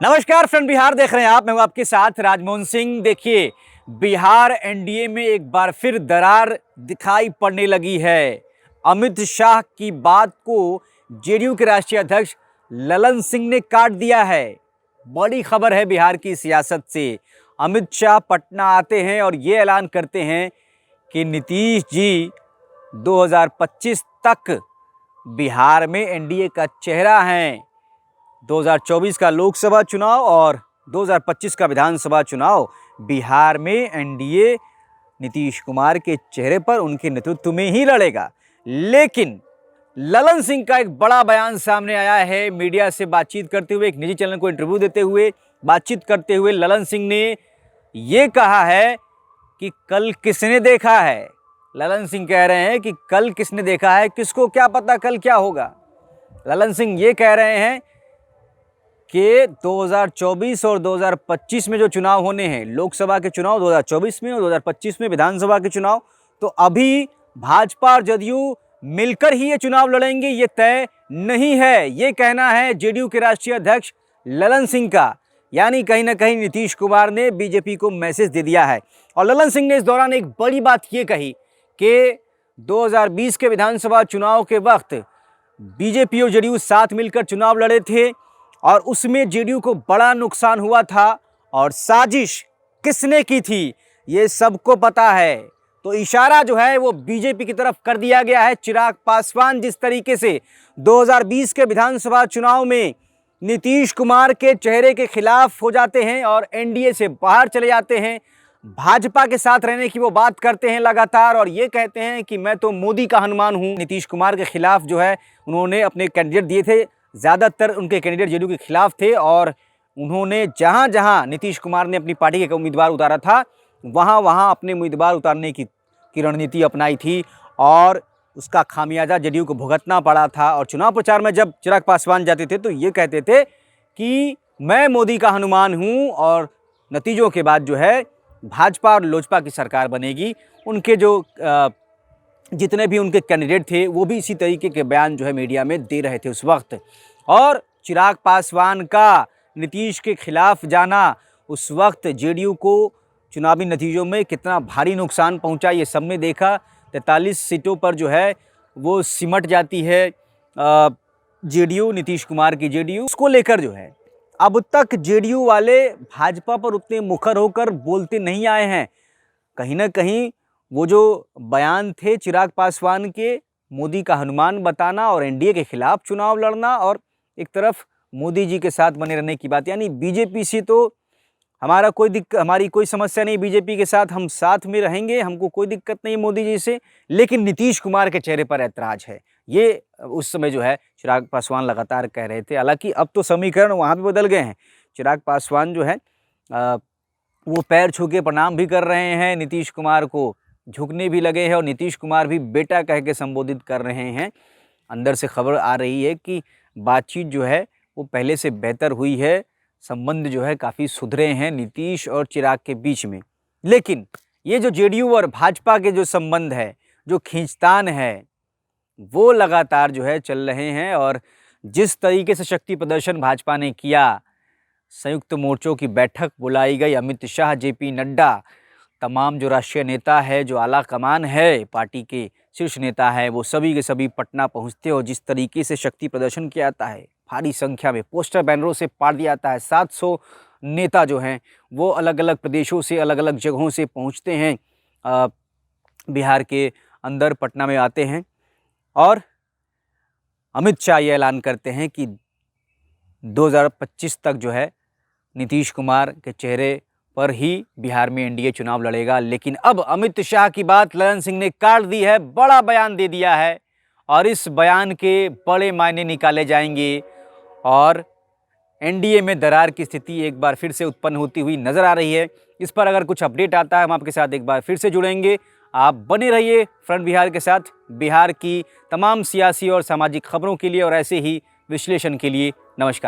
नमस्कार फ्रेंड, बिहार देख रहे हैं आप। मैं हूं आपके साथ राजमोहन सिंह। देखिए, बिहार एनडीए में एक बार फिर दरार दिखाई पड़ने लगी है। अमित शाह की बात को जेडीयू के राष्ट्रीय अध्यक्ष ललन सिंह ने काट दिया है। बड़ी खबर है बिहार की सियासत से। अमित शाह पटना आते हैं और ये ऐलान करते हैं कि नीतीश जी 2025 तक बिहार में एनडीए का चेहरा हैं। 2024 का लोकसभा चुनाव और 2025 का विधानसभा चुनाव बिहार में एनडीए नीतीश कुमार के चेहरे पर, उनके नेतृत्व में ही लड़ेगा। लेकिन ललन सिंह का एक बड़ा बयान सामने आया है। मीडिया से बातचीत करते हुए, एक निजी चैनल को इंटरव्यू देते हुए, बातचीत करते हुए ललन सिंह ने ये कहा है कि कल किसने देखा है। ललन सिंह कह रहे हैं कि कल किसने देखा है, किसको क्या पता कल क्या होगा। ललन सिंह ये कह रहे हैं कि 2024 और 2025 में जो चुनाव होने हैं, लोकसभा के चुनाव 2024 में और 2025 में विधानसभा के चुनाव, तो अभी भाजपा और जदयू मिलकर ही ये चुनाव लड़ेंगे, ये तय नहीं है। ये कहना है जेडीयू के राष्ट्रीय अध्यक्ष ललन सिंह का। यानी कहीं ना कहीं नीतीश कुमार ने बीजेपी को मैसेज दे दिया है। और ललन सिंह ने इस दौरान एक बड़ी बात ये कही कि 2020 के विधानसभा चुनाव के वक्त बीजेपी और जेडीयू साथ मिलकर चुनाव लड़े थे और उसमें जेडीयू को बड़ा नुकसान हुआ था। और साजिश किसने की थी ये सबको पता है। तो इशारा जो है वो बीजेपी की तरफ कर दिया गया है। चिराग पासवान जिस तरीके से 2020 के विधानसभा चुनाव में नीतीश कुमार के चेहरे के खिलाफ हो जाते हैं और एनडीए से बाहर चले जाते हैं, भाजपा के साथ रहने की वो बात करते हैं लगातार और ये कहते हैं कि मैं तो मोदी का हनुमान हूं। नीतीश कुमार के खिलाफ जो है उन्होंने अपने कैंडिडेट दिए थे, ज़्यादातर उनके कैंडिडेट जेडीयू के खिलाफ थे और उन्होंने जहां जहां नीतीश कुमार ने अपनी पार्टी के उम्मीदवार उतारा था वहां वहां अपने उम्मीदवार उतारने की रणनीति अपनाई थी और उसका खामियाजा जेडीयू को भुगतना पड़ा था। और चुनाव प्रचार में जब चिराग पासवान जाते थे तो ये कहते थे कि मैं मोदी का हनुमान हूं और नतीजों के बाद जो है भाजपा और लोजपा की सरकार बनेगी। उनके जो जितने भी उनके कैंडिडेट थे वो भी इसी तरीके के बयान जो है मीडिया में दे रहे थे उस वक्त। और चिराग पासवान का नीतीश के खिलाफ जाना उस वक्त जेडीयू को चुनावी नतीजों में कितना भारी नुकसान पहुंचा ये सबने देखा। 43 सीटों पर जो है वो सिमट जाती है जेडीयू, नीतीश कुमार की जेडीयू। उसको लेकर जो है अब तक जेडीयू वाले भाजपा पर उतने मुखर होकर बोलते नहीं आए हैं। कहीं ना कहीं वो जो बयान थे चिराग पासवान के, मोदी का हनुमान बताना और एनडीए के खिलाफ चुनाव लड़ना और एक तरफ मोदी जी के साथ बने रहने की बात, यानी बीजेपी से तो हमारी कोई समस्या नहीं, बीजेपी के साथ हम साथ में रहेंगे, हमको कोई दिक्कत नहीं मोदी जी से, लेकिन नीतीश कुमार के चेहरे पर ऐतराज है। ये उस समय जो है चिराग पासवान लगातार कह रहे थे। हालांकि अब तो समीकरण वहाँ भी बदल गए हैं। चिराग पासवान जो है वो पैर छू के प्रणाम भी कर रहे हैं, नीतीश कुमार को झुकने भी लगे हैं और नीतीश कुमार भी बेटा कह के संबोधित कर रहे हैं। अंदर से खबर आ रही है कि बातचीत जो है वो पहले से बेहतर हुई है, संबंध जो है काफ़ी सुधरे हैं नीतीश और चिराग के बीच में। लेकिन ये जो जेडीयू और भाजपा के जो संबंध है, जो खींचतान है, वो लगातार जो है चल रहे हैं। और जिस तरीके से शक्ति प्रदर्शन भाजपा ने किया, संयुक्त मोर्चों की बैठक बुलाई गई, अमित शाह, जेपी नड्डा, तमाम जो राष्ट्रीय नेता है, जो आला कमान है, पार्टी के शीर्ष नेता है, वो सभी के सभी पटना पहुंचते और जिस तरीके से शक्ति प्रदर्शन किया जाता है, भारी संख्या में पोस्टर बैनरों से पार दिया जाता है। 700 नेता जो हैं वो अलग अलग प्रदेशों से, अलग अलग जगहों से पहुंचते हैं, बिहार के अंदर पटना में आते हैं और अमित शाह ये ऐलान करते हैं कि 2025 तक जो है नीतीश कुमार के चेहरे पर ही बिहार में एनडीए चुनाव लड़ेगा। लेकिन अब अमित शाह की बात ललन सिंह ने काट दी है, बड़ा बयान दे दिया है और इस बयान के बड़े मायने निकाले जाएंगे और एनडीए में दरार की स्थिति एक बार फिर से उत्पन्न होती हुई नजर आ रही है। इस पर अगर कुछ अपडेट आता है हम आपके साथ एक बार फिर से जुड़ेंगे। आप बने रहिए फ्रंट बिहार के साथ। बिहार की तमाम सियासी और सामाजिक खबरों के लिए और ऐसे ही विश्लेषण के लिए नमस्कार।